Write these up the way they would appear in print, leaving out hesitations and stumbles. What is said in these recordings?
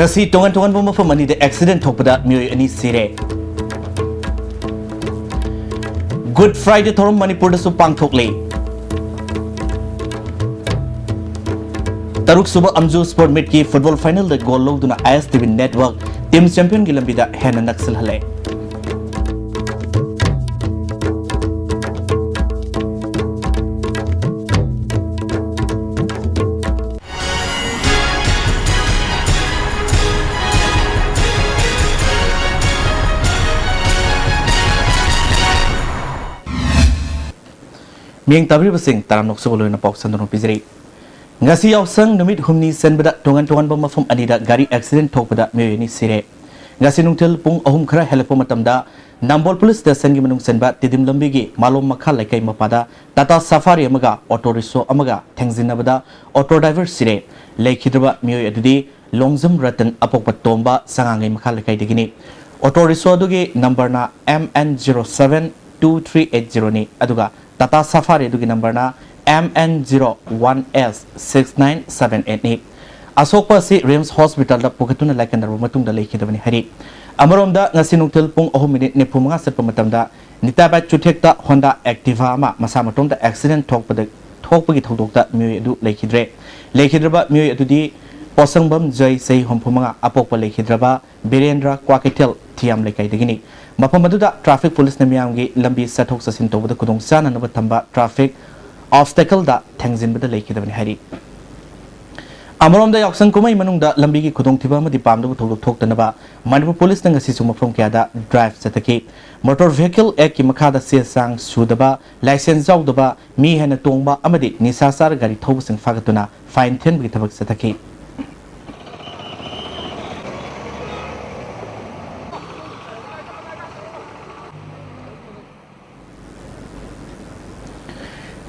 ngasi tongan mafam ani de accident thokpada mioi ani sire Good Friday thorum Manipur da su pangthokle Taruk suba amju sport meet ki football final da goal loduna ISTV network team champion ki lambida hena naksal hale Mieng tabri basing taram nok subolo na pok sandono pizri ngasi yausang numit humni senbada tongan ba mafum anida gari accident thokpada meyeni sire ngasi nungtel pung ahum khara helapo matamda Nambol police station gi manung senba tidim lambi gi malom makha laikai mapada Tata Safari amaga auto rickshaw amaga thengzinabada auto driver sire leikhidaba mey adudi Longjam Ratan apokpa tomba sangangai makha laikai digini auto rickshaw dugi number na MN072380 ni aduga Tata Safari dugi number na MN01S6978 ni asokpa si Rims Hospital da pukatuna laikandaru matungda leikhidabani hari Amaromda ngasi nungtil pung 3 minute ne pumanga setpa matamda nitaba chuthekta Honda Activa ama masa matomda accident thokpagi thodokta miyoi adu leikhidreba miyoi adudi Posangbam Jai Sei Hompumanga apokpa leikidraba Birendra Kwaketel Thiam Lekai Digini Mapamaduda traffic police na miyamgi lambi sathok sasin tobada kudong sana naba tamba traffic obstacle da thengzinbada leikidabani hari Amarom da yaksang kumai manungda lambi gi kudong thiba amadi pamdabu thodok thoktanaba Manipur police na ngasi sumafrom kyada drive sataki motor vehicle act ki makhada sesang sudaba license jawdaba mi hena tongba amadi nisasar gari thobusing fagatuna fine then bi thabak sataki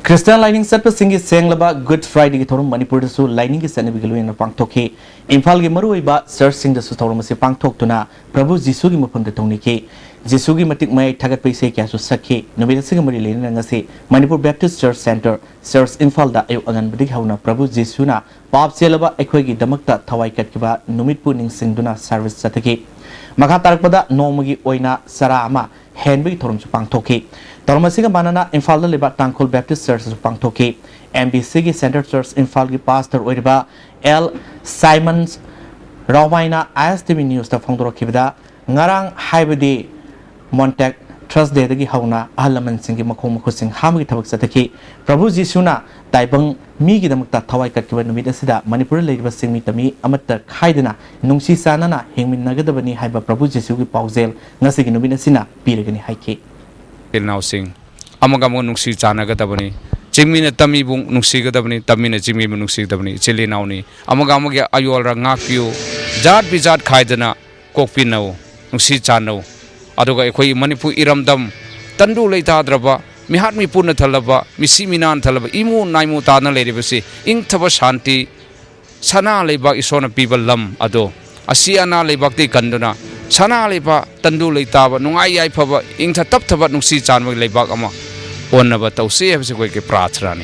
Christian lining set pa singi senglaba Good Friday ki thorum Manipur da su lining ki sani bigilu na pangthokhi Imphal gi marui ba church sing da su thorum se pangthoktuna Prabhu Jisu gi mafam da tongni ki Jisu gi matik mai thagat paise kya su sakhi numida sig mari leina ngase Manipur Baptist Church Center Church Imphal da ayu angan bidik hauna Prabhu Jisu na pap selaba ekhoi gi damakta thawai katkiba numit pu ningsingduna service sataki makha tarakpada nomagi oina sara ama henbi thorum su pangthokhi Tormasiga manana Imphal da liba Tangkhul Baptist Church su pangthokhi MBC gi Center Church Imphal gi pastor oiriba L Simons Rawaina ISTV News da phongdorokibada ngarang haibadi Montek Thursday dagi hauna ahalaman singi makhong makhusing hamgi thabak sataki Prabhu Jisuna taibang mi gi damakta thawai katkiba numit asida Manipur leiba singmi tami amatta khaidana nungsi sanana hingmin nagadabani haiba Prabhu Jisu gi pauzel ngasi gi numit asina piragani haiki Now sing Amagamo Nuxi Chana Gatabani, Jimmy Tami Bung Nuxi Gatabani, Tamina Jimmy Nuxi Tabani, Chili Nauni, Amagamaga Ayora Ngakio, Jad Bizad Kaidana, Kokpino, Nuxi Chano, Adoga Equi Manipu Iramdam, Tandu Leta Draba, Mihatmi Puna Talaba, Missiminan Talaba, Imu Naimu Tana Lady Basi, Ing Tabashanti, Sana Leba Isona People Lam Ado, Asiana Lebakti Kanduna. Sana leba tandu leitaba nungai ai phaba ingtha tap thaba nungsi chanma leibak ama onnaba tausi habse koi ke prarthana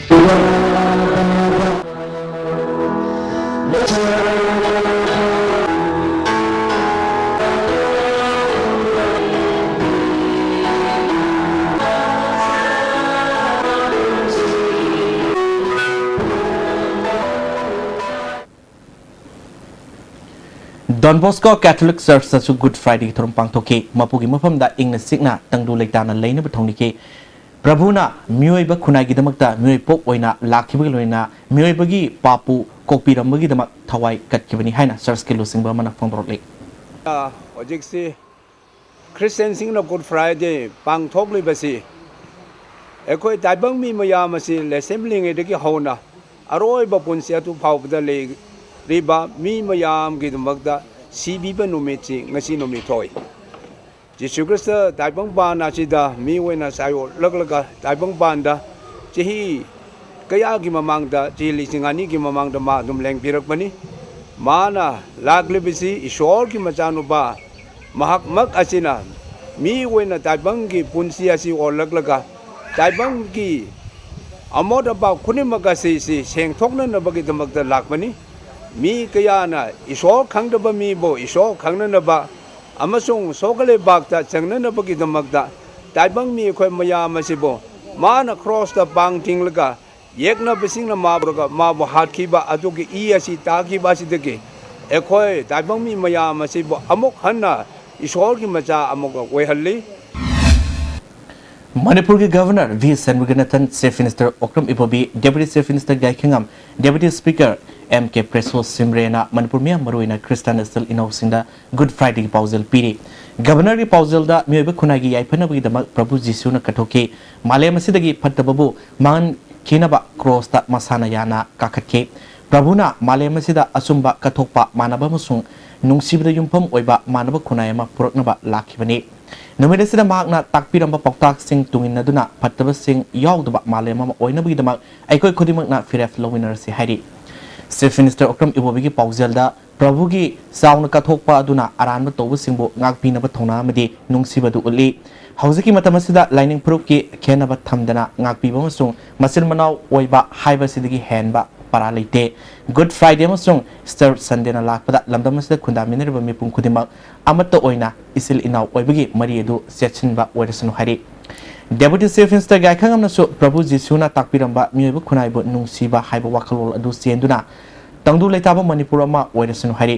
Don Bosco Catholic Church su Good Friday thorum pangthoki mapugi mafam da ingna sikna tangdu leitana leina bathongniki Prabhuna mioi ba khunai gi damakta mioi pok oina lakhibi loina mioi bagi papu kokpiram bagi damak thawai katkibani haina church ke losingba mana phongdorle ojiksi Christian singna Good Friday pangthokli basi ekoi taibang mi mayam asi assembly nge degi hona aroi ba punsia tu phawda le riba mi mayam gi damakda CB ba numiti ngasi nomi thoi Jisu Krista taibang ba na sida mi wena sayo laglaga taibang banda chihi kaya gi mamangda chili singani gi mamangda ma dum leng pirak bani mana lagli bisi ishor gi machanu ba mahak mak asina mi wena taibang gi punsia si or laglaga taibang gi amoda ba khuni magasi si seng thokna na bagi damakda lakbani มีกยานะอิโสขังดบมีโบอิโสขังนั้นนะบะอามาส่งโสกเลบากตะจังนั้นนะบกิดมักตะแต่บังมีคอยมายามาสิโบมานะครอสตะบางทิงละกะเยกนะเปสิงนะมาบรกะมาบหัดขีบะอตุกิอีอาสิตาขีบะสิตะกิเอคอยแต่บังมีมายามาสิโบอมุกหันนะอิโสกิมาจาอมุกเวหัลลี Manipur के governor V Shanmuganathan chief minister Okram Ibobi deputy chief minister Gaikhangam deputy speaker M K Preshow सिमरेना मणिपुर में मरुइना क्रिस्टान स्टल इनोसिंदा Good Friday की पाउजल पीरी governor की पाउजल दा मियोबे खुनागी याइफनबगी दमक प्रभु जीसुना कथोके मालेम असिदगी फत्तबबु मान खिनबा क्रॉस दा मसाना याना काखतके प्रभुना मालेम असिदा असुंबा कथोकपा मानबा मसुंग नुंसिबदा युमफम ओइबा मानबा खुनायमा पुरकनबा लाखिबने नुमित असिदा मागना ताकपिरंबा पौताक सिंग तुंगिनदुना फत्तबा सिंग यावदबा मालेम अमा ओइनबगी दमक अइकोय खुदिमकना फिरेफ लोविनरसि हाइरि चीफ मिनिस्टर ओक्रम इबोबी की पाउजलदा प्रभु की साउन कथोकपा अदुना अरानबा तौबसिंगबो ngakpinaba thongna amadi nungsibadu ulli हौजकी मतमसिदा लाइनिंग प्रूफ की खेनब थमदना ngakpiba masung masil manaw oiba haiba sidigi henba para leite Good Friday मसुंग स्टार संडे ना लाखपदा लमदमसिदा खुंदामिनरबा मिपुं खुदिमक अमत्ता ओइना इसिल इनाव ओइबगी मरी अदु सेचनबा ओइरसनु हारि डेप्यूटी चीफ मिनिस्टर गाइखंगमनसु प्रभु जीसुना ताकपिरंबा मियोबु खुनाइबु नुंसिबा हाइबा वाखलोल अदु सेंदुना तंगदु लेताबा मणिपुर अमा ओइरसनु हारि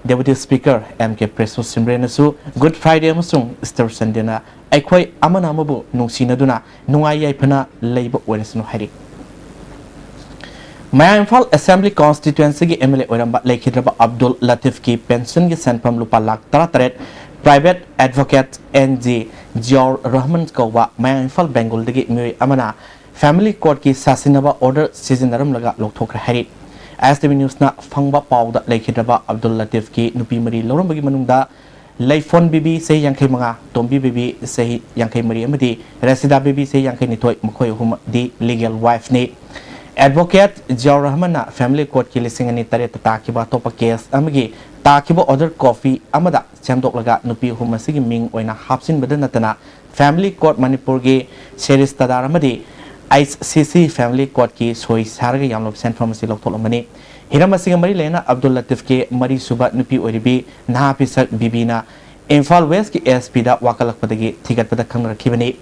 डेप्यूटी स्पीकर एम के प्रेसो सिमरेनसु गुड फ्राइडे मसुंग स्टार संडे ना अखोय अमना अमबु नुंसिनदुना नुंगाय याइफना लेबा ओइरसनु हारि मया इम्फाल असेंबली कॉन्स्टिट्यूएंसी की एमएलए ओरंबा लेखिद्रबा अब्दुल लतीफ की पेंशन की सेंफम लुपा लाख 33 प्राइवेट एडवोकेट एनजी जियोर रहमान कौवा मया इम्फाल बेंगल दगी मियोय अमना फैमिली कोर्ट की सासिनबा ऑर्डर सीजनरम लगा लोकथोक्र हारि ISTV न्यूज़ ना फंगबा पाउदा लेखिद्रबा अब्दुल लतीफ की नुपी मरी लौरंबगी मनुंगदा लेफोन बीबी से यांखै मंगा तोंबी बीबी से यांखै मरी अमदी रेसिदा बीबी से यांखै निथोय मखोय हुम दी लीगल वाइफ ने एडवोकेट जियोर रहमान फैमिली कोर्ट की लिसिंगनी तरेत ताकिबा तोपा केस अमगी ताकिबा ऑर्डर कॉफी अमदा सेमदोकलगा नुपी हुम सिगी मिंग ओइना हापसिनबद नतना फैमिली कोर्ट मणिपुर की शेरिस तदार अमदी ICC फैमिली कोर्ट की सोई सारगा यामलोब सेंफम से लोकथोलमनी हिरम असिग मरी लेना अब्दुल लतीफ के मरी सुबा नुपी ओरिबी नापिसक बीबीना इम्फाल वेस्ट की एसपी दा वाकलकपदगी थिगतपदा खंगरखिबनी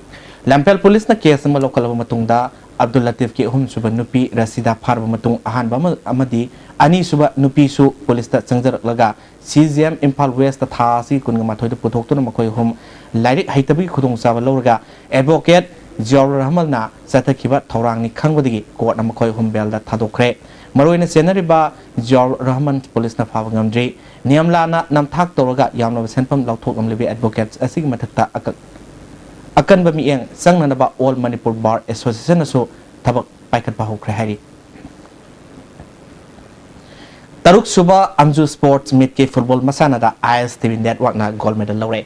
लंपेल पुलिस ना केस अमा लोकलबा मतुंगदा अब्दुल लतीफ के अहम सुबा नुपी रसीदा फारबा मतुंग अहानबा अमदी अनी सुबा नुपी सु पुलिस ता चंगजरलगा CGM इम्फाल वेस्ट था सी कुनगा माथोयदा पुथोक्तुना मखोय हम लाइरिक हैतबगी खुदोंचाबा लौरगा एडवोकेट जियोर रहमान चथखिबा थौरांगनी खंगबदगी कोर्ट ना मखोय हम बेलदा थादोखरे मरोइना सेनरिबा जियोर रहमान पुलिस ना फाबा ngamdri नियमलाना नमथाक तोरगा यामनबा सेनफम लाउथोकमलेबे एडवोकेट्स असिग मथक्ता अकन बमिएं संगनबा ऑल मणिपुर बार एसोसिएशन असो थबक पाइखतबा होख्रे हारि तरुक सुबा अमजू स्पोर्ट्स मीट के फुटबॉल मसानादा ISTV नेटवर्क ना गोल्ड मेडल लौरे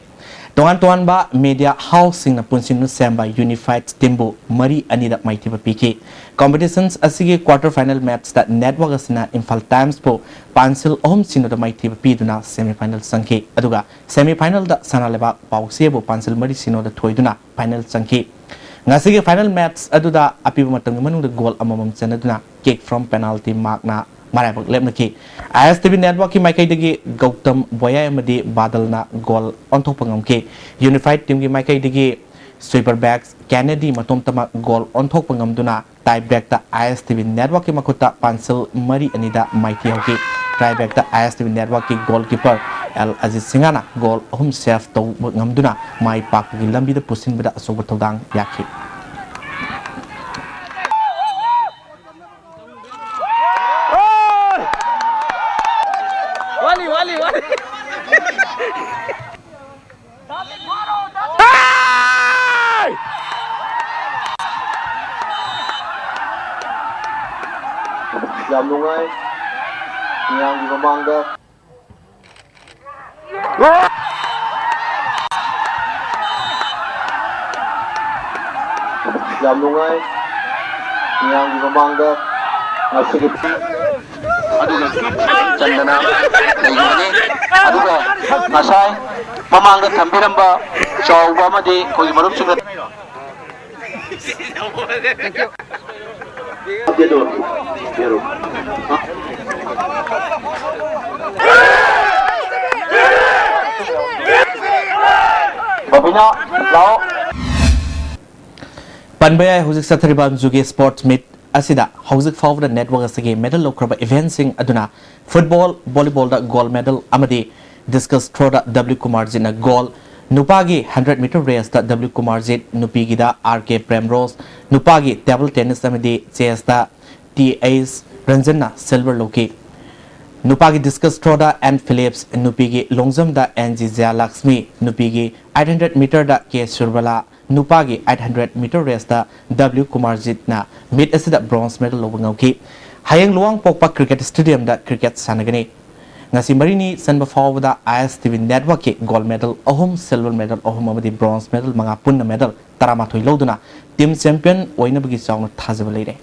तोंगान तोंगान बा मीडिया हाउसिंग ना पुंसिनु सेम्बा यूनिफाइड टीमबु मरी अनिदा माइथिबा पीके कॉम्पिटिशंस असिगे क्वार्टर फाइनल मैच दा नेटवर्क असना इम्फाल टाइम्स पो पांसिल ओम सिनोदा माइथिबा पीदुना सेमीफाइनल संखे अदुगा सेमीफाइनल दा सनालेबा पाउसेबु पांसिल मरी सिनोदा थोइदुना फाइनल संखे ngasiगे फाइनल मैच अदुदा अपिबा मतंग मनुंग गोल अममम चनदुना किक फ्रॉम पेनल्टी मार्कना माराबक लेबनकी ISTV नेटवर्क की माइकैदगी गौतम बोया अमदी बादलना गोल ऑनथोपंगमके यूनिफाइड टीम की माइकैदगी स्वीपर बैक्स कैनेडी मतोमतमा गोल ऑनथोपंगमदुना टाई ब्रेक ता ISTV नेटवर्क की मखुता पांसल मरी अनिदा माइथी होकी टाई ब्रेक ता ISTV नेटवर्क की गोलकीपर एल अजीज सिंगाना गोल अहुम सेफ तो ngमदुना माइ पाकगी लंबीदा पुसिनबदा असोब थौदांग याखी Jam lungai yang di mamangda jam lungai yang di mamangda masih aduga chandana ini aduga masai mamangda thambiramba chawba amadi koi marup sunga Dia dulu. Aina, lao. Panbaya Huzik Sathariban Zuge Sports Meet Asida, Huzik Fowler Network Asige medal Lokraba eventing Aduna, football, volleyball da gold medal, Amadi, discus throw da W Kumarjit na goal, Nupagi 100-meter race da W Kumarjit, Nupigi da RK Premrose, Nupagi table tennis Amadi, CS da T.A.'s Ranjana silver Loki. Nupagi discus throw da Ann Phillips, Nupigi longzam da NG Zia Lakshmi, Nupigi 800-meter da K Surbala, Nupagi 800-meter race da W Kumarjit na mid asida bronze medal lobangauki. Hayang luang pokpa cricket stadium da cricket sanagani. Ngasi marini sanba faw da ISTV network ki gold medal, silver medal, amadi bronze medal, mga punna medal, taramathoy loduna team champion oina bagi chawna thajabaleire.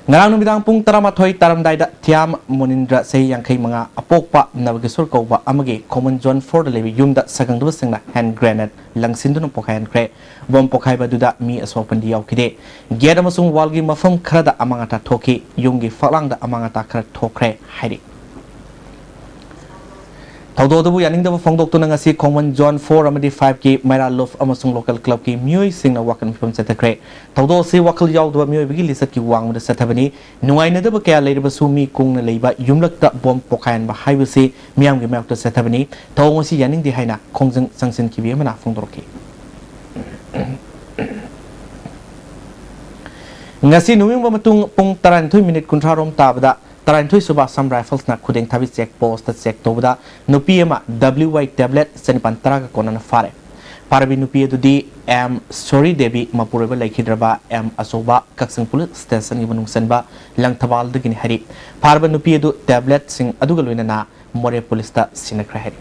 Ngarang numidang pung taramathoy taramdai da Thiam Monindra sei yangkai mga apokpa nabagisur kauba amagi common zone 4 da lebi yumda sagangduba singna hand grenade langsinduna pokhayan kre bom pokhai baduda mi asopandi yaukide geda masung walgi mafam khrada amangata thoki yungi faklang da amangata khra thokre hairi Taudodabu yaningdaba phongdoktuna ngasi common zone 4 amadi 5 ki Maira Love amasung local club ki mioi singna wakan phom setakre taudo si wakal yawdaba mioi bigi lisat ki wangda sethabani nuainadaba kaya leiraba sumi kungna leiba yumlakta bom pokhayan ba haibasi miyam gi mayakta sethabani tawngsi yaningdi haina khongjang sangsin ki biyamana phongdorki ngasi numingba matung pung 32 minute kuntrarom tabada Tarantui suba some rifles na kudeng thabi check post check tobda nupiema WY tablet senipantara ka konana fare parabi nupi dudi M sorry debi mapureba laikhidraba M asoba kaksang police station ibunung senba lang thabal dagini hari parba nupi du tablet sing aduga loina na more police ta sinakra hari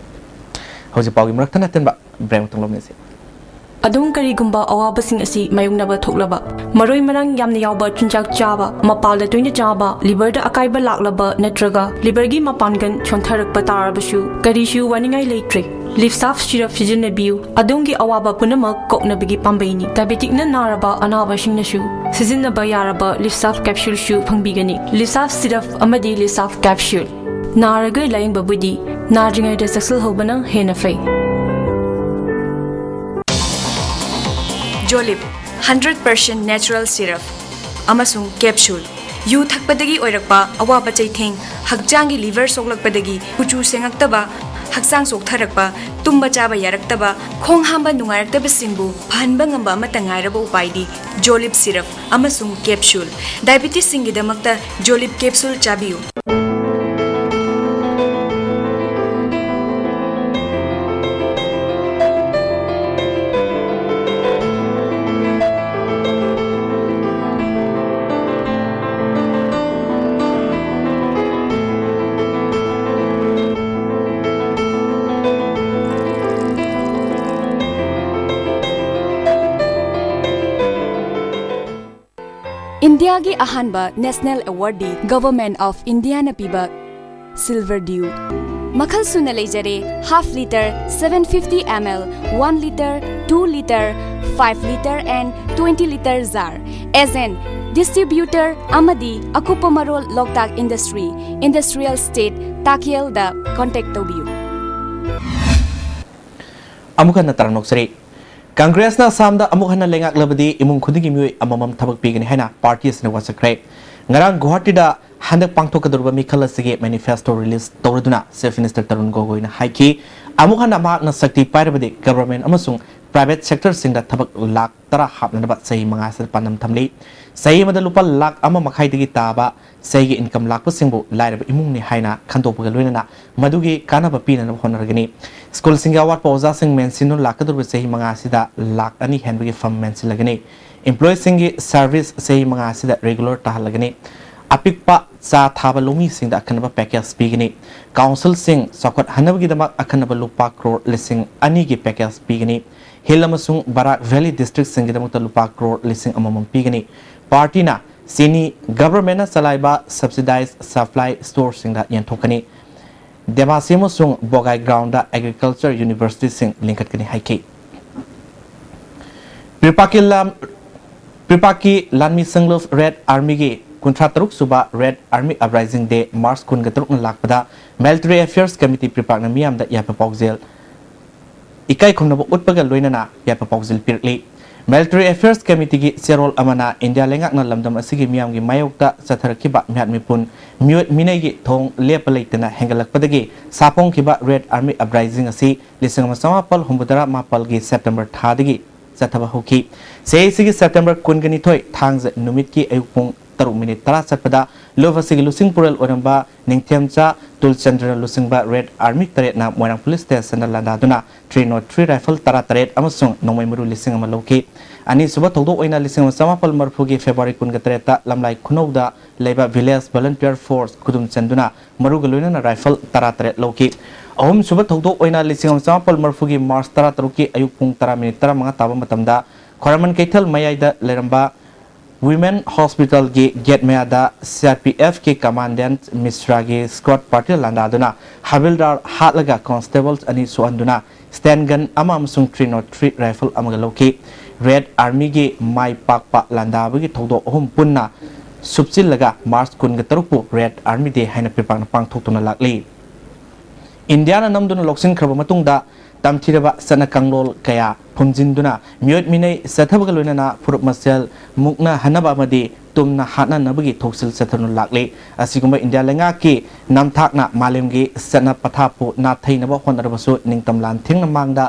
hoji pawgi muraktana tenba brem tanglomnese Adung karigumba awabasing asi mayungnaba thoklaba maroi marang yamna yawba chunjak chaba mapalda toina chaba liver da akaiba laklaba natraga liver gi mapangan chontharakpa tarabasu karishu waningai leitre lift off syrup sijin biu adungi awaba punama koknabigi pambaini diabetic na naraba anaba singnasu sijin na bayaraba lift off capsule shu phangbigani lift off syrup amadi lift off capsule naraga laing babudi narjingai da saksal hobana hena fai Jolip 100% natural syrup amasung capsule yu thakpadagi oirakpa awaba chaitheng hakjangi liver soklakpadagi kuchu sengaktaba haksang soktharakpa tumba chaba yaraktaba khong hamba nungaraktaba singbu phanba ngamba amata ngairaba upaidi Jolip syrup amasung capsule diabetes singidamakta Jolip capsule chabiu India gi ahanba National Awardee Government of India na piba Silver Dew Makhal suna leijare half liter 750 ml 1 liter 2 liter 5 liter and 20 liter jar as an distributor amadi akupamarol Loktak Industry Industrial State Takiel da contact tobiu Amukan na taranok Congress na samda amukhana lengak labadi imung khudigi mioi amamam thabak pigani haina parties na wasakre ngarang Guwahati da handak pangthokadurba mikhal asige manifesto release tawraduna Chief Minister Tarun Gogoi na haiki amukhana mak na sakti pairabadi government amasung private sector singda thabak lak tara hapnaba sei manga sal panam thamli sei mada lupa lak ama makhai digi taba sei gi income lak pasingbu lairab imung ni haina khandopaga loinana madugi kanaba pina na honargani school singa wat pauza sing mensinun lakadur sei manga sida lak ani henbagi fam mensilagani employee singi service sei manga sida regular tahalagani apikpa cha thaba lomi singda akhanaba package pigani council sing sokot hanabagi dama akhanaba lupa crore lising ani gi package pigani Hilamasung Barak Valley District Singidamukta Lupa Crore Lising Amamam Pigani Party na Sini Government na Salaiba Subsidized Supply Store Singda Yantokani Demasimo Sung Bogai Ground da Agriculture University Sing Linkat Kani Haiki Pripaki Lanmi Singlof Red Army Gi Kuntrataruk Suba Red Army Uprising Day Mars Kun Gatruk Lakpada Military Affairs Committee Pripak na Miam da Yapapok Zel ikai khumna utpaga loinana yapa pauzil pirli Military Affairs Committee gi Serol Amana India lengak na lamdam asigi miyam gi mayokta satharkiba mihat mipun miyot minai gi thong lepalaitena hengalakpadagi sapong kiba Red Army uprising asi lisang masamapal humbudara mapal gi September thadagi zathaba hoki sei September kungani thoi thangza numit ki ayupong 3 minute tara satpada lovasigi lusing pural oramba ningthiamcha tulchandra lusingba Red Army taret na Moirang Police Station na landaduna 303 rifle tara taret amasung nongmai maru lising amaloki ani suba togdo oina lising samapal marfugi February kunga tareta lamlai khunouda leiba village volunteer force kudum chanduna maru galoina na rifle tara taret loki ahum suba togdo oina lising samapal marfugi March tara taruki ayuk pung tara minute tara manga taba matamda Khoraman Kaithal mayaida leramba Women Hospital ge get meada CRPF ke commandant Misra ge squad party landaduna Havildar hatlaga constables ani suanduna stand gun ama amsung 303 rifle amaga loki Red Army ge mai pakpa landabagi thodo ohum punna subchillaga March kun ga tarupu Red Army de haina pipang pangthokuna lakli Indiana namduna loksin khraba matungda tamthiraba sana kanglol kaya phumjinduna miyot minai sathabaga loinana furup masel mukna hanaba amadi tumna hana nabagi thoksil sathanu lakle asigumba India lenga ki namthakna malemgi sana pathapu na thainaba honarabasu ningtamlan thingna mangda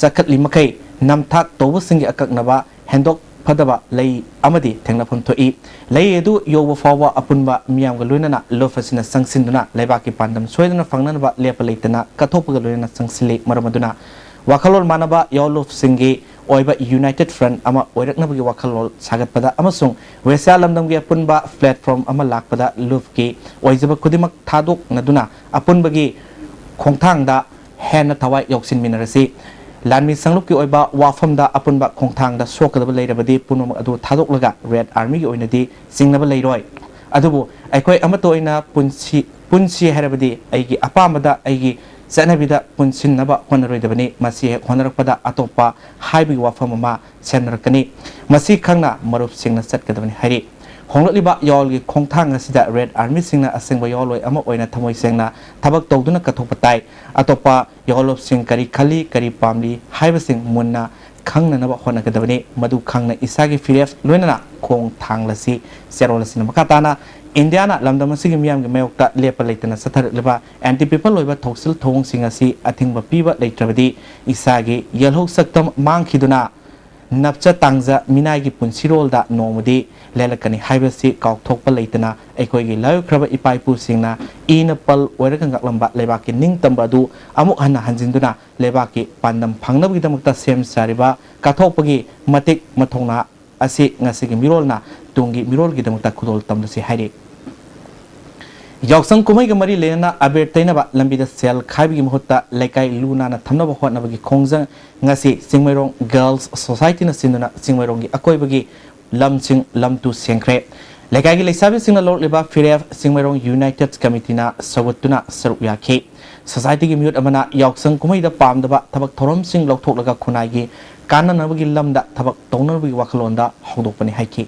chakhatli makai namthak tawsingi akaknaba hendok phadaba lei amadi thengna phumthoi lei edu yoba fawa apunba miyamga loinana lofasina sangsinduna leibaki pandam soidana fangnanaba lepalaitana kathopaga loinana sangsile maramaduna wakhalol manaba yolof singi oiba United Front ama oiraknabagi wakhalol sagatpada amasung wesya lamdamgi apunba platform ama lakpada lufki oijaba kudimak thadok naduna apunbagi khongthangda hena thawai yoksin minarasi Lanmi sanglupki oiba wafamda apunba khongthangda sokadaba leirabadi punoma adu thadok Red Army gi oinadi singnaba leiroi adubu aikoi amato oina punsi herabadi aigi apamada aigi Sanabida punsin naba honaroidabani masi honarakpada atopa haibi wafam ama senrakani masi khangna marup singna satkadabani hari hongliba yolgi khongthang asida Red Army singna asengba yoloi ama oina thamoi sengna thabak tawduna kathopatai atopa yolop sing kari khali kari pamli haiba sing munna khangna naba honagadabani madu khangna isagi firef loinana khongthang lasi serolasina makatana Indiana lamdam asigi miyam ge mayokta lepa leitana sathar leba anti people loiba thoksil thong singasi athingba piba leitrabadi isagi yelho saktam mangkhiduna napcha tangza minai gi punsirolda nomudi lelakani haibasi kaukthokpa leitana aikoi gi layokhraba ipaipu singna inapal oiraga ngaklamba lebaki ningtamba du amuk hanna hanjinduna lebaki pandam phangnabgi damakta sem sariba kathokpagi matik mathongna asi ngasigi mirolna tungi mirol gi damakta khudol tamlasi hairi Yaksang kumai ga mari lena aber tainaba lambida sel khaibi muhutta laikai luna na thamnaba hotnabagi khongjang ngasi Singmairong Girls Society na sinuna Singmairong gi akoibagi lamching lamtu sengkhre laikai gi leisabi singna lord leba firef Singmairong United Committee na sawatuna saruk yakhe society gi miut amana yaksang kumai da pamdaba thabak thorom sing lokthok khunai gi kananabagi lamda thabak tonabagi wakhalonda hongdokpani haiki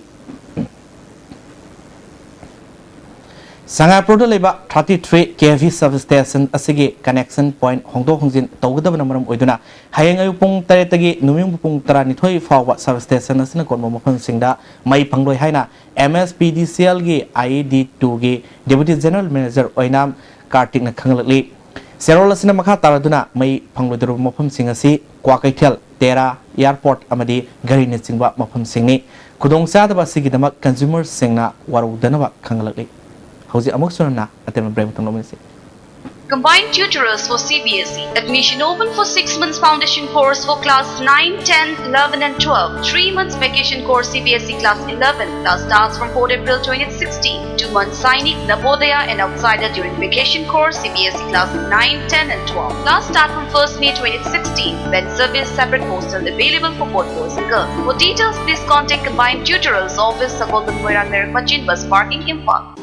Sangapur leba 33 kV service station asigi connection point hongdo hongjin tawgadabana maram oiduna hayang ayu pung taretagi numing pung tarani thoi fawa service station asina konmo mafan singda mai pangloi haina MSPDCL gi ID2 gi deputy general manager oinam kartik na khanglakli serol asina makha taraduna mai pangloidaru mafam singasi kwakaithel tera airport amadi gari ne singba mafam singni khudong sadaba sigi damak consumer singna warudanaba khanglakli How's it amok sunna atem brave tam lomin se Combined tutorials for CBSE. Admission open for 6 months foundation course for class 9, 10, 11 and 12. 3 months vacation course CBSE class 11. Class starts from 4 April 2016. 2 months Sainik, Navodaya and outsider during vacation course CBSE class 9, 10 and 12. Class start from 1st May 2016. When service separate hostel available for both boys and girls. For details please contact Combined Tutorials Office Sagodan Moirang Merak Machin Bus Parking Impal.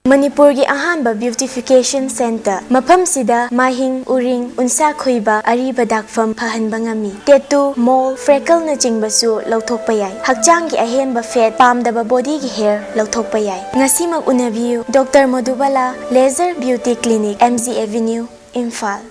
Manipuri ahanba beautification center mafam sida mahing uring unsa khoiba ariba dakfam phahan bangami tattoo mole freckle na chingbasu lauthokpa yai hakchang gi ahenba fat pamdaba body gi hair lauthokpa yai ngasi mak unabiu Dr. Madhubala Laser Beauty Clinic MZ Avenue Imphal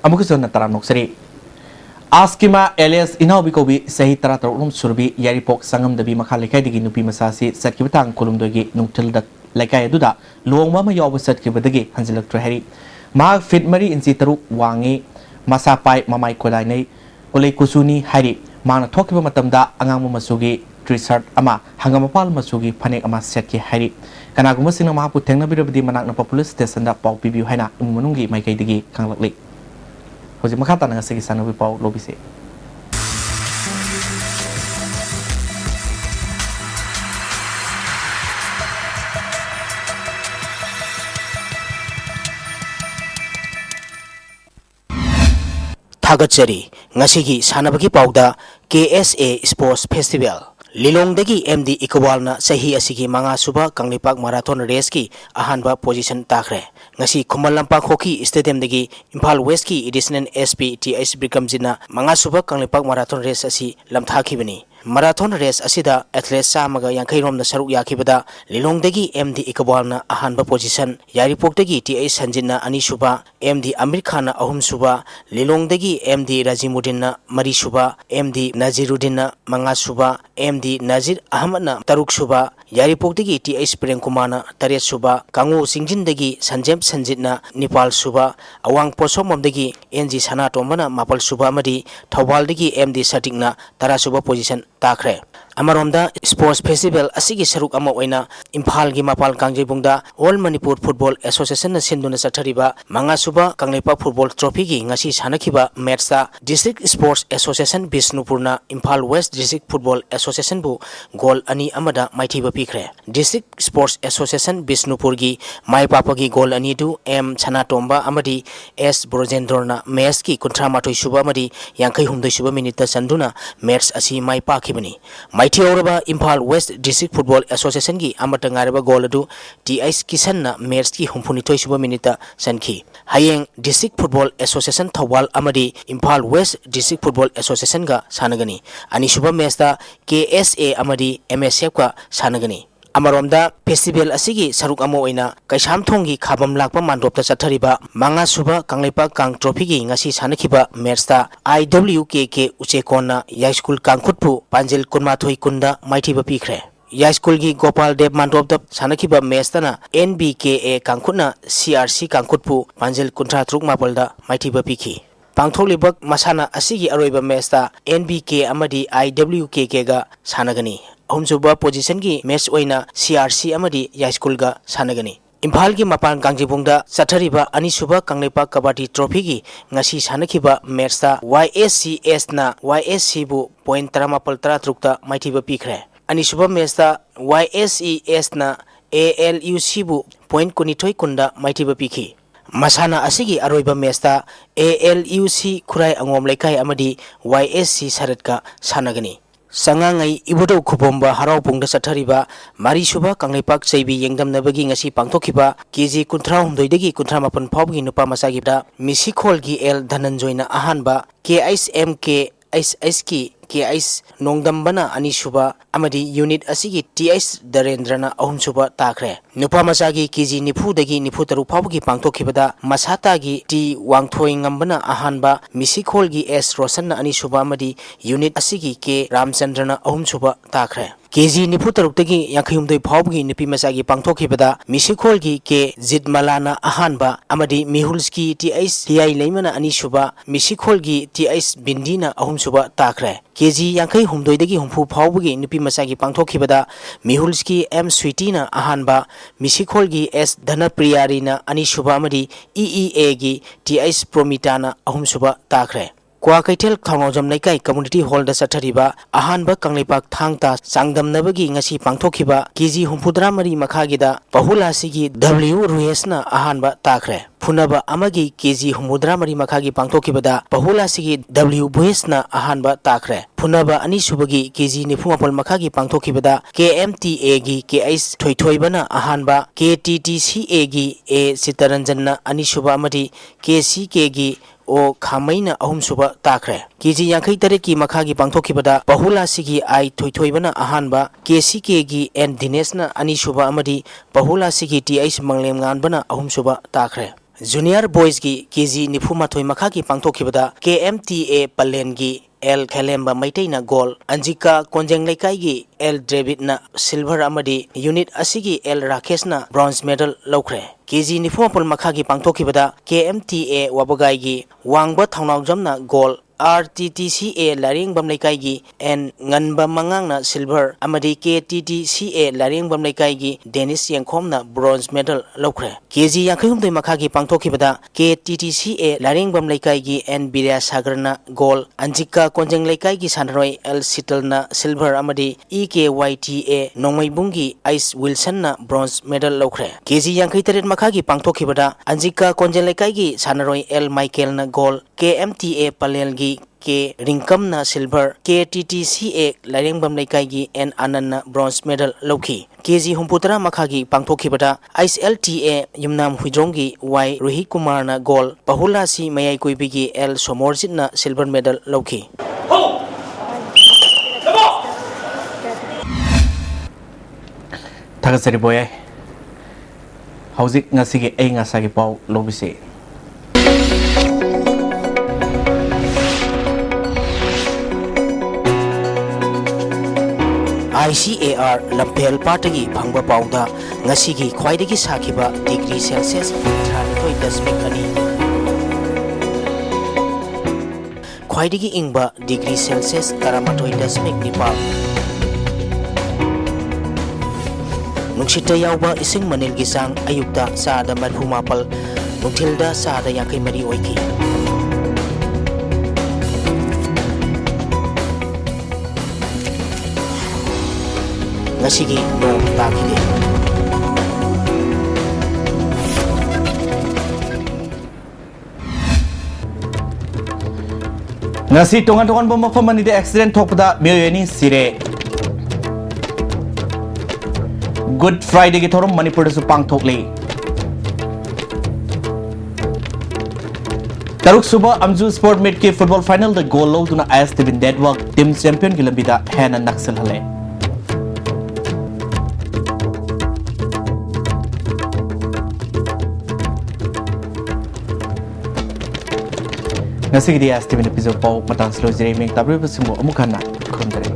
Amukuzon Taram Noksari. Askima alias Inaubi Sahi Taratum Surbi, Yaripok Sangam the Bimakalika de Nupi Masasi, Sakibatan Kolumdogi, Nuktil that Lakai Duda, Long Mama Yaw set Kibadagi, Hansilak Traheri. Mark Fit Marie in Sitaru, Wangi, Masapai, Mamai Kodane, Ole Kusuni, Hari, Mana Tokiba Matamda, Angamu Masugi, Trisart Ama, Hangamapal Masugi, Panik Ama Setki Hari. Kanagumasina Mahapu Tenabidi Manak Populus, Tessanda Pau Pibu Hana, Umunungi, my Kaidigi, Kanglak. Hoje makata nga sige sana pau lobise. Thagachari ngasigi sanabagi pauda KSA Sports Festival Lilongdagi MD Ikawalna sahi asigi mga suba kanglipak marathon race ki ahanba position takre ngasi Kumalampak Hockey Stadium dagi Imphal West ki edition SPTS Brikamjina mga suba kanglipak marathon race asi lamthakibani marathon race asida athlete samaga yankai rom na saruk yakibada Lilongdagi MD Ikawalna ahanba position Yaripokdagi TS Sanjina ani suba MD Amir Khan ahum suba Lilongdagi MD Rajimuddin na mari suba MD Naziruddin na mga suba MD Nazir Ahmad na taruk suba Yaripokdagi TS Premkumar taret suba Kangu Singjindagi Sanjem Sanjit na Nepal suba Awang Posomomdagi NG Sana Tombana mapal suba amadi Thawbaldagi MD Satik na tara suba position takre Amaromda Sports Festival asigi saruk ama oina Imphal gi mapal kangjebungda All Manipur Football Association na sinduna sathariba manga suba kanglepa football trophy gi ngasi sanakiba match ta District Sports Association Bisnupur na Imphal West District Football Association bu goal ani amada maithiba pikre District Sports Association Bisnupur gi mai papa gi goal ani du M Chanatomba amadi S Brojendor na match ki kontra matoi suba amadi yankai humdoi suba minute sanduna match asi mai pakhibani Mighty Oraba Imphal West District Football Association gi amata ngareba goal adu TIS Kisan na match ki humpuni toi suba minute sanki hayeng District Football Association Thawal amadi Imphal West District Football Association ga sanagani ani suba match ta KSA amadi MSF ka sanagani Amaromda festival asigi saruk amo oina kaisam thongi khabam lakpa mandopta chathariba manga suba kanglepa kang trophy gi ngasi sanakiba match ta IWKK Uchekona High School Kangkhutpu Panjil Kunmathoi Kunda maithiba pikre High School gi Gopal Dev mandopta sanakiba match tana NBKA Kangkhutna CRC Kangkhutpu Panjil Kuntra Truk Mapalda maithiba pikhi Pangtholibak masana asigi aroiba match ta NBK amadi IWKK ga sanagani Humsuba position gi match oina CRC amadi High School ga sanagani Imphal gi mapan kangjibungda sathariba anisuba kanglepa kabadi trophy gi ngasi sanakiba match ta YSCS na YSC bu point 13 ta maithiba pikre anisuba match ta YSES na ALUC bu point 12 kunda maithiba pikhi Masana asigi aroiba match ta ALUC Khurai Angom Laikai amadi YSC Saratka sanagani Sangangai ibudo khubomba harau pungda sathariba mari suba kanglepak cheibi yengdam nabagi ngasi pangthokiba KG 13 dagi 18 phawgi nupa masagi da misikhol gi L Dhananjoyna ahanba KSMK SSK KS Nongdambana Anisuba Amadi Unit Asigi TS Darendrana Ahumsuba Takre Nupa Masagi KG Nipu dagi Nipu Taru Pawgi Pangtokibada Masatagi T Wangthoingambana Ahanba Misikholgi S Rosanna Anisuba Amadi Unit Asigi K Ramchandrana Ahumsuba Takre KG Nipu Tarukdagi Yakhayumdoi Pawgi Nipi Masagi Pangtokibada Misikholgi K Zidmalana Ahanba Amadi Mihulski TS TI Leimana Anisuba Misikholgi TS Bindina Ahumsuba Takre KG Yankai Humdoidagi Humpu Pawgi Nipi Masagi Pangtokibada Mihulski M Sweetina Ahanba Misikholgi S Dhanapriyarina Anisuba Amadi EEA gi TS Promitana Ahumsuba Takre Kwa Kaitel Thaunojam Laikai Community Hall da Sathariba Ahanba Kanglipak Thangta Sangdamnabagi ngasi pangthokiba KG Humpudramari Makhagida Pahula Sigi W Ruesna Ahanba Takre Punaba Amagi KG Humpudramari Makhagi pangthokibada Pahula Sigi W Buesna Ahanba Takre Punaba Ani Subagi KG Nifumapol Makhagi pangthokibada KMTA gi KS Thoithoibana Ahanba KTTCA gi A Sitaranjanna Ani Suba Amadi KCK gi O Khamaina Ahum Suba Takre KG Yankai Tareki Makhagi pangthokibada Pahula Sigi I Thoithoibana Ahanba KCK gi N Dinesna Ani Suba Amadi Pahula Sigi TH Manglem Nganbana Ahum Suba Takre Junior Boys gi KG Nifumathoi Makhagi pangthokibada KMTA Palen gi L Khalemba Maitaina Gold Anjika Konjeng Laikai gi L David na Silver Amadi Unit Asigi L Rakesh na Bronze Medal Lokre KG Nifumapol Makhagi pangthokibada KMTA Wabagai gi Wangba Thaunaujam na Gold RTTCA Laring Bamlaikai gi N Nganba Mangang na Silver Amadi KTTCA Laring Bamlaikai gi Dennis Yangkhom na Bronze Medal Lokre KG Yankhayumdoi Makhagi pangthokibada KTTCA Laring Bamlaikai gi N Birya Sagar na Gold Anjika Konjeng Laikai gi Sanroi L Sital na Silver Amadi EKYTA Nongmaibungi Ice Wilson na Bronze Medal Lokre KG Yankhaytaret Makhagi pangthokibada Anjika Konjeng Laikai gi Sanroi L Michael na Gold KMTA Palel gi K Ringkam na Silver KTTCA Larengbam Laikai gi N Anand na Bronze Medal Loki KG Humputara Makhagi pangthokibada ISLTA Yumnam Huijonggi Y Rohit Kumar na Gold Pahula si Mayai Kuibigi L Somorjit na Silver Medal Loki Thagasari boy Hauzik ngasigi ay ngasagi pau lobise ICAR Lampel Partagi Phangba Pauda Ngasigi Khwaidagi Sakhiba degree Celsius 32.2 Khwaidagi Ingba degree Celsius 32.9 Nungshita Yauba Ising Manilgi Sang Ayukta Saada Madhumapal Nungtilda Saada Yakai Mari Oiki Ngasigi no takide Ngasi tongan-tongan mafam manide accident thokpada miyani sire Good Friday ki thorum Manipur su pangthokle Taruk suba Amju Sport Meet ke football final the goal lo tuna ISTV network team champion ki lambida hena naksal hale Nasi dia ISTV episode pau matang slow jere meng tabri besumu amukana khundare